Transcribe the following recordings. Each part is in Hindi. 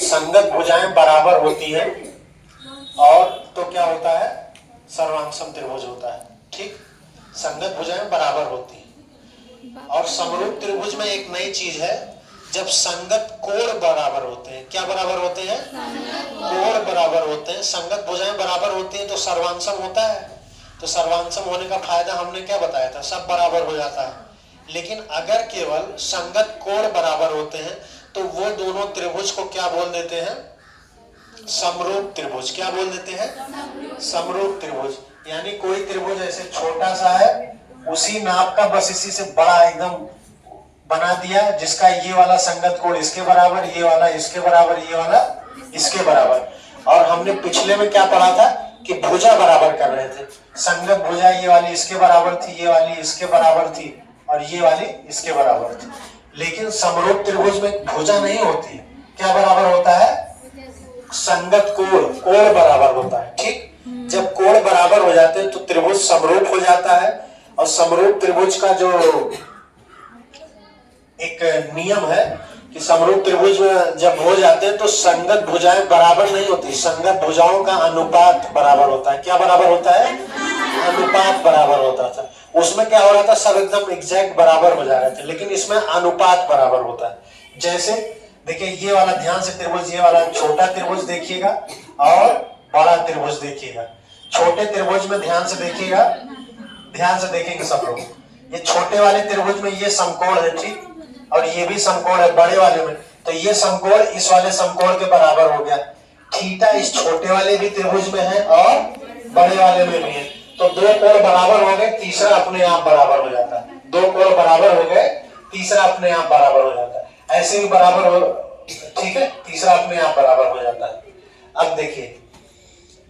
संगत भुजाएं बराबर होती हैं और तो क्या होता है, सर्वांगसम त्रिभुज होता है। ठीक, संगत भुजाएं बराबर होती हैं। और समरूप त्रिभुज में एक नई चीज है, जब संगत कोण बराबर होते हैं। क्या बराबर होते हैं? कोण बराबर होते हैं। संगत भुजाएं बराबर होती हैं तो सर्वांगसम होता है। तो सर्वांगसम होने का फायदा हमने क्या बताया था, सब बराबर हो जाता है। लेकिन अगर केवल संगत कोण बराबर होते हैं तो वो दोनों त्रिभुज को क्या बोल देते हैं, समरूप त्रिभुज। क्या बोल देते हैं? समरूप त्रिभुज। यानी कोई त्रिभुज ऐसे छोटा सा है, उसी नाप का बस इसी से बड़ा एकदम बना दिया, जिसका ये वाला संगत कोण इसके बराबर, ये वाला इसके बराबर, ये वाला इसके बराबर। और हमने पिछले में क्या पढ़ा था कि भुजा बराबर कर रहे थे। संगत भुजा ये वाली इसके बराबर थी, ये वाली इसके बराबर थी और ये वाली इसके बराबर थी। लेकिन समरूप त्रिभुज में भुजा नहीं होती है। क्या बराबर होता है? संगत कोण, कोण बराबर होता है। ठीक, जब कोण बराबर हो जाते हैं तो त्रिभुज समरूप हो जाता है। और समरूप त्रिभुज का जो एक नियम है कि समरूप त्रिभुज जब हो जाते हैं तो संगत भुजाएं बराबर नहीं होती, संगत भुजाओं का अनुपात बराबर होता है। क्या बराबर होता है? अनुपात बराबर होता था। उसमें क्या हो रहा था, सब एकदम एग्जैक्ट बराबर हो जा रहे थे, लेकिन इसमें अनुपात बराबर होता है। जैसे देखिए, ये वाला ध्यान से त्रिभुज, ये वाला छोटा त्रिभुज देखिएगा और बड़ा त्रिभुज देखिएगा। छोटे त्रिभुज में ध्यान से देखिएगा, ध्यान से देखेंगे सब लोग। ये छोटे वाले त्रिभुज में ये समकोण है, ठीक, और ये भी समकोण है बड़े वाले में। तो ये समकोण इस वाले समकोण के बराबर हो गया। थीटा इस छोटे वाले भी त्रिभुज में है और बड़े वाले में भी है। तो दो कोण बराबर हो गए, तीसरा अपने आप बराबर हो जाता है। दो कोण बराबर हो गए, तीसरा अपने आप बराबर हो जाता है। ऐसे भी बराबर हो, ठीक है, तीसरा अपने आप बराबर हो जाता है। अब देखिए,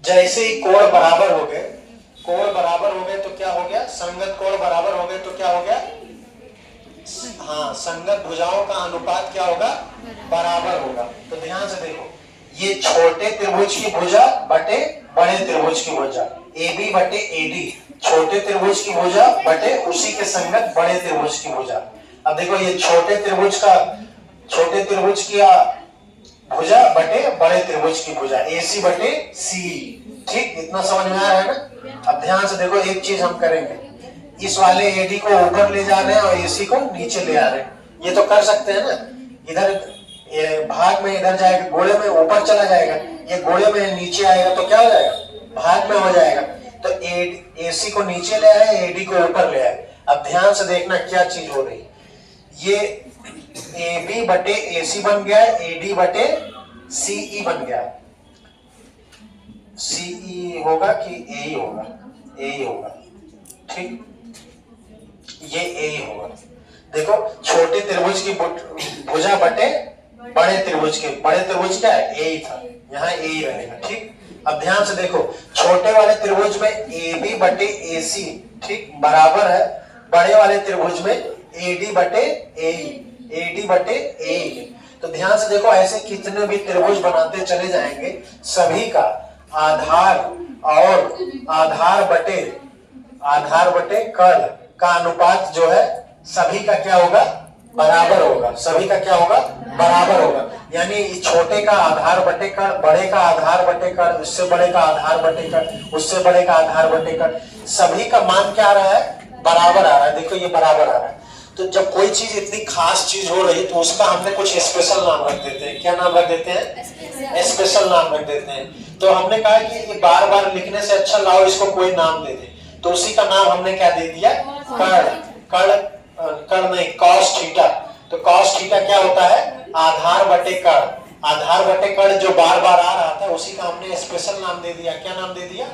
जैसे ही कोण बराबर हो गए, कोण बराबर हो गए तो क्या हो गया, संगत कोण बराबर हो गए तो क्या हो गया, हाँ, संगत भुजाओं का अनुपात क्या होगा, बराबर होगा। तो ध्यान से देखो, ये छोटे त्रिभुज की भुजा बटे बड़े त्रिभुज की भुजा, AB बटे AD, छोटे त्रिभुज की भुजा बटे उसी के संगत बड़े त्रिभुज की भुजा। अब देखो, ये छोटे त्रिभुज की भुजा बटे बड़े त्रिभुज की भुजा, AC बटे CE। ठीक, इतना समझ में आ रहा है ना? अब ध्यान से देखो, एक चीज हम करेंगे, इस वाले AD को ऊपर ले जा रहे हैं और AC को नीचे ले आ रहे हैं। ये तो कर सकते हैं ना, इधर भाग में इधर जाएगा, गोले में ऊपर चला जाएगा, ये गोले में नीचे आएगा तो क्या हो जाएगा, भाग में हो जाएगा। तो AC को नीचे ले आए, AD को ऊपर ले आए। अब ध्यान से देखना क्या चीज हो रही, ये AB बटे AC बन गया है, AD बटे CE बन गया है। CE होगा कि AE होगा? AE होगा, ठीक, ये AE होगा। देखो, छोटे त्रिभुज की भुजा बटे बड़े त्रिभुज के, बड़े त्रिभुज क्या है, AE था, यहाँ AE रहेगा। ठीक, अब ध्यान से देखो, छोटे वाले त्रिभुज में AB बटे AC, ठीक, बराबर है बड़े वाले त्रिभुज में AD बटे AE, AD बटे AE। तो ध्यान से देखो, ऐसे कितने भी त्रिभुज बनाते चले जाएंगे, सभी का आधार और आधार बटे कर्ण का अनुपात जो है सभी का क्या होगा, बराबर होगा। सभी का क्या होगा, बराबर होगा। यानी छोटे का आधार बटे कर्ण, बड़े का आधार बटे कर्ण, उससे बड़े का आधार बटे कर्ण, उससे बड़े का आधार बटे कर्ण, सभी का मान क्या आ रहा है, बराबर आ रहा है। देखो, ये बराबर आ रहा है। तो जब कोई चीज इतनी खास चीज हो रही तो उसका हमने कुछ स्पेशल नाम रख देते हैं। क्या नाम रख देते हैं? स्पेशल नाम रख देते हैं। तो हमने कहा कि ये बार बार लिखने से अच्छा, लाओ इसको कोई नाम दे दे। तो उसी का नाम हमने क्या दे दिया, कर्ण नहीं, कॉस थीटा। तो कॉस थीटा क्या होता है, आधार बटे कर्ण। आधार बटे कर्ण जो बार बार आ रहा था, उसी का हमने स्पेशल नाम दे दिया। क्या नाम दे दिया,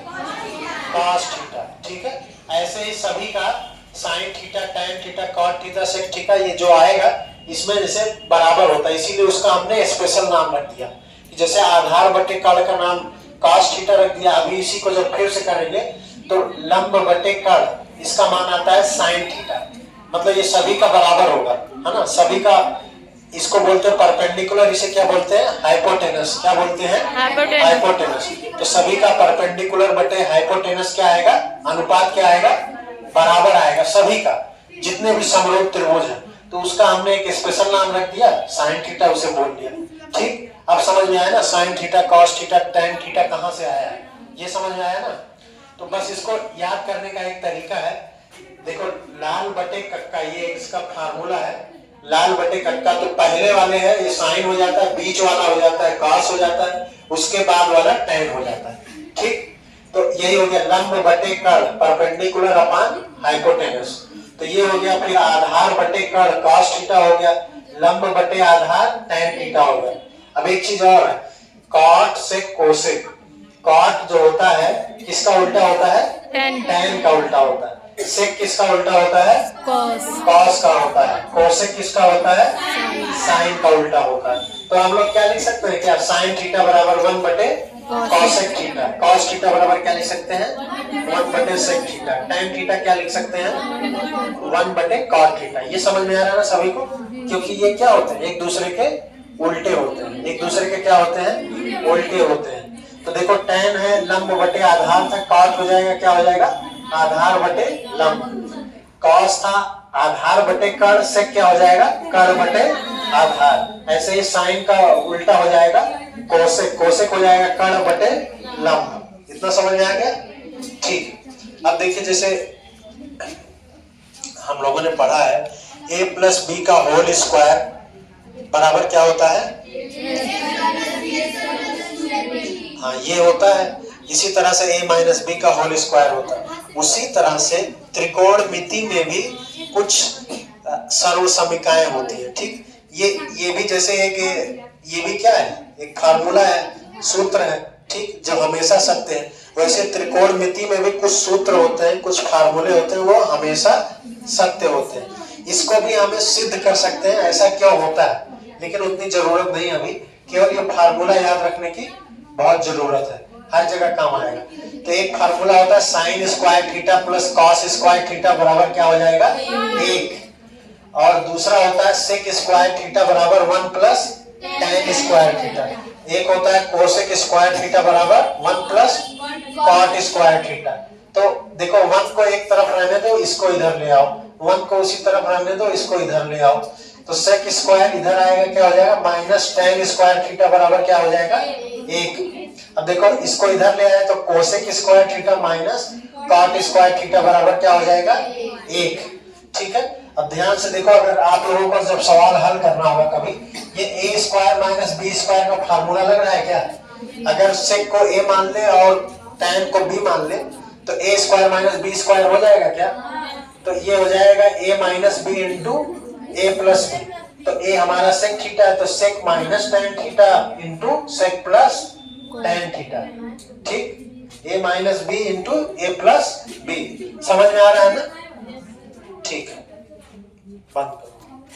कॉस थीटा। ठीक है, ऐसे ही सभी का sine theta, tan theta, cot theta, sec theta, ये जो आएगा इसमें जैसे बराबर होता है, इसीलिए उसका हमने स्पेशल नाम रख दिया। जैसे आधार बटे कर्ण का नाम कॉस थीटा रख दिया। अभी इसी को जब फिर से करेंगे तो लंब बटे कर्ण, इसका मान आता है साइन थीटा। मतलब ये सभी का बराबर होगा, है ना, सभी का। इसको बोलते हैं परपेंडिकुलर, इसे क्या बोलते हैं, हाइपोटेनस। क्या बोलते हैं, हाइपोटेनस। तो सभी का परपेंडिकुलर बटे हाइपोटेनस क्या आएगा, अनुपात क्या आएगा, बराबर आएगा सभी का, जितने भी समरूप त्रिभुज है। तो उसका हमने एक स्पेशल नाम रख दिया, साइन थीटा, उसे बोल दिया। ठीक, अब समझ में आया ना sine theta cos theta tan theta कहां से आया है, ये समझ में आया ना। तो बस इसको याद करने का एक तरीका है, देखो लाल बटे कक्का, ये इसका फार्मूला है, लाल बटे कक्का। तो पहले वाले है ये साइन हो जाता है, बीच वाला हो जाता है कॉस हो जाता है, उसके बाद वाला टैन हो जाता है। ठीक, तो यही हो गया लंब बटे कर्ण परपेंडिकुलर अपॉन हाइपोटेनस। तो ये हो गया, फिर आधार बटे कर्ण कॉस थीटा हो गया, लंब बटे आधार टैन थीटा हो गया। अब एक चीज और है, कॉट से कोसेक, कॉट जो होता है किसका उल्टा होता है, टैन का उल्टा होता है। सेक किसका उल्टा होता है, कॉस का होता है। कोसेक किसका होता है, साइन का उल्टा होता है। तो हम लोग क्या लिख सकते हैं, क्या साइन थीटा बराबर 1 बटे कॉसेक थीटा, कॉस थीटा बराबर क्या लिख सकते हैं 1 बटे सेक थीटा, टैन थीटा क्या लिख सकते हैं 1 बटे कॉट थीटा। ये समझ में आ रहा है ना सभी को, क्योंकि ये क्या होते हैं एक दूसरे के उल्टे होते हैं, एक दूसरे के क्या होते हैं उल्टे होते हैं। तो देखो टैन है लंब बटे आधार था, कॉट हो जाएगा क्या हो जाएगा आधार बटे लंब, कॉस था आधार बटे कर्ण, सेक क्या हो जाएगा कर्ण बटे आधार। ऐसे ही साइन का उल्टा हो जाएगा कोसेक, कोसेक हो जाएगा कर्ण बटे लंब। इतना समझ में आ गया। ठीक, अब देखिए जैसे हम लोगों ने पढ़ा है a प्लस बी का होल स्क्वायर बराबर क्या होता है, हाँ ये होता है। इसी तरह से a माइनस बी का होल स्क्वायर होता है। उसी तरह से त्रिकोणमिति में भी कुछ सर्व समीकरण होती है। ठीक, ये भी जैसे एक ये भी क्या है एक फार्मूला है, सूत्र है, ठीक, जो हमेशा सत्य है। वैसे त्रिकोणमिति में भी कुछ सूत्र होते हैं, कुछ फार्मूले होते हैं, वो हमेशा सत्य होते हैं। इसको भी हमें सिद्ध कर सकते हैं ऐसा क्यों होता है, लेकिन उतनी जरूरत नहीं अभी, केवल ये फार्मूला याद रखने की बहुत जरूरत है, हर जगह काम आएगा। तो एक फार्मूला होता है sine square theta plus cos square theta बराबर क्या हो जाएगा 1, और दूसरा होता है सेक स्क्वायर थीटा बराबर 1 प्लस टैन स्क्वायर थीटा। एक होता है कोसेक स्क्वायर थीटा बराबर 1 प्लस कॉट स्क्वायर थीटा। तो देखो 1 को एक तरफ रहने दो, इसको इधर ले आओ, 1 को उसी तरफ रहने दो, इसको इधर ले आओ। तो सेक स्क्वायर इधर आएगा क्या हो जाएगा माइनस टैन स्क्वायर थीटा बराबर क्या हो जाएगा 1। अब देखो इसको इधर ले आए तो cosec square theta minus cot square theta बराबर क्या हो जाएगा 1। ठीक है, अब ध्यान से देखो, अगर आप लोगों को जब सवाल हल करना होगा कभी, ये a square minus B square का फार्मूला लग रहा है क्या, अगर सेक को a मान ले और टैन को b मान ले तो a square minus B square हो जाएगा क्या, तो ये हो जाएगा a minus B into a plus B. तो a हमारा सेक थीटा है तो sec minus tan theta into sec plus tan theta. ठीक, a minus B into a plus B. समझ में आ रहा है ना। ठीक है, बंद करो।